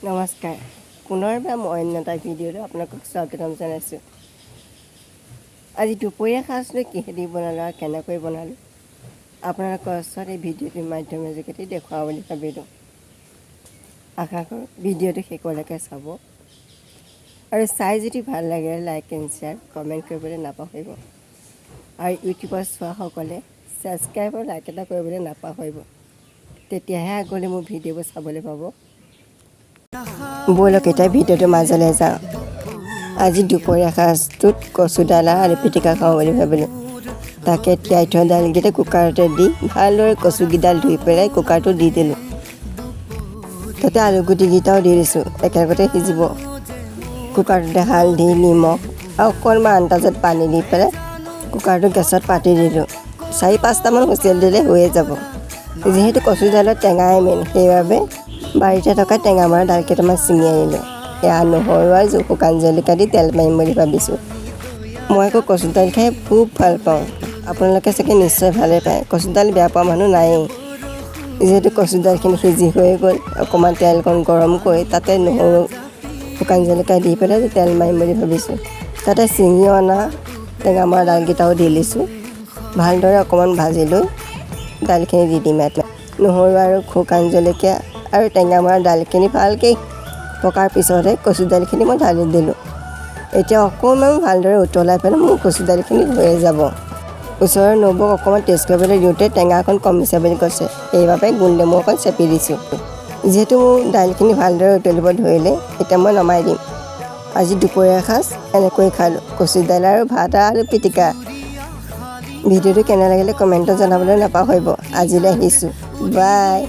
নমস্কাৰ পুনৰবাৰ মই অন্য এটা ভিডিঅ'ত আপোনালোকক স্বাগতম জনাইছোঁ। আজি দুপৰীয়া সাজটো কিহেদি বনালোঁ আৰু কেনেকৈ বনালোঁ আপোনালোকৰ ওচৰত এই ভিডিঅ'টোৰ মাধ্যমৰ যোগেদি দেখুৱাওঁ বুলি ভাবিলোঁ। আশা কৰোঁ ভিডিঅ'টো শেষলৈকে চাব আৰু চাই যদি ভাল লাগে লাইক এণ্ড শ্বেয়াৰ কমেণ্ট কৰিবলৈ নাপাহৰিব আৰু ইউটিউবত চোৱাসকলে ছাবস্ক্ৰাইব আৰু লাইক এটা কৰিবলৈ নাপাহৰিব, তেতিয়াহে আগলৈ মোৰ ভিডিঅ'বোৰ চাবলৈ পাব। ব'লক এতিয়া ভিডিঅ'টোৰ মাজলৈ যাওঁ। আজি দুপৰীয়া সাজটোত কচু দালা আলু পিটিকা খাওঁ বুলি ভাবিলোঁ। তাকে তিয়াই থোৱা দাইলকেইটা কুকাৰতে দি ভালদৰে কচুকেইডাল ধুই পেলাই কুকাৰটো দি দিলোঁ। তাতে আলু গুটিকেইটাও দি দিছোঁ, একেলগতে সিজিব। কুকাৰটোতে হালধি নিমখ আৰু অকণমান আন্দাজত পানী দি পেলাই কুকাৰটো গেছত পাতি দিলোঁ। 4-5টামান হুইচেল দিলে হৈয়ে যাব। যিহেতু কচু দাইলত টেঙাই মেইন, সেইবাবে বাৰীতে থকা টেঙা মৰা ডাল কেইটামান ছিঙি আনিলোঁ। এয়া নহৰু আৰু শুকান জলকীয়া দি তেল মাৰিম বুলি ভাবিছোঁ। মই আকৌ কচু দাইল খাই খুব ভাল পাওঁ, আপোনালোকে চাগে নিশ্চয় ভালে পায়। কচু দাইল বেয়া পোৱা মানুহ নায়েই। যিহেতু কচু দাইলখিনি সিজি হৈ গ'ল, অকণমান তেলকণ গৰম কৰি তাতে নহৰু শুকান জলকীয়া দি পেলাই তেল মাৰিম বুলি ভাবিছোঁ। তাতে ছিঙি অনা টেঙা মৰা ডালকেইটাও দি দিছোঁ। ভালদৰে অকণমান ভাজি লৈ দাইলখিনি দি দিম। ইয়াত নহৰু আৰু শুকান জলকীয়া আৰু টেঙা মৰা দাইলখিনি ভালকৈ পকাৰ পিছতে কচু দাইলখিনি মই ঢালি দিলোঁ। এতিয়া অকণমান ভালদৰে উতলাই পেলাই মোৰ কচু দাইলখিনি হৈয়ে যাব। ওচৰৰ নবৌক অকণমান টেষ্ট কৰিবলৈ দিওঁতে টেঙা অকণ কমিছে বুলি কৈছে, সেইবাবে গোল নেমু অকণ চেপি দিছোঁ। যিহেতু মোৰ দাইলখিনি ভালদৰে উতলিব ধৰিলে, এতিয়া মই নমাই দিম। আজি দুপৰীয়া সাজ এনেকৈ খালোঁ, কচু দাইল আৰু ভাত আৰু আলু পিটিকা। ভিডিঅ'টো কেনে লাগিলে কমেণ্টত জনাবলৈ নাপাহৰিব। আজিলৈ আহিছোঁ, বাই।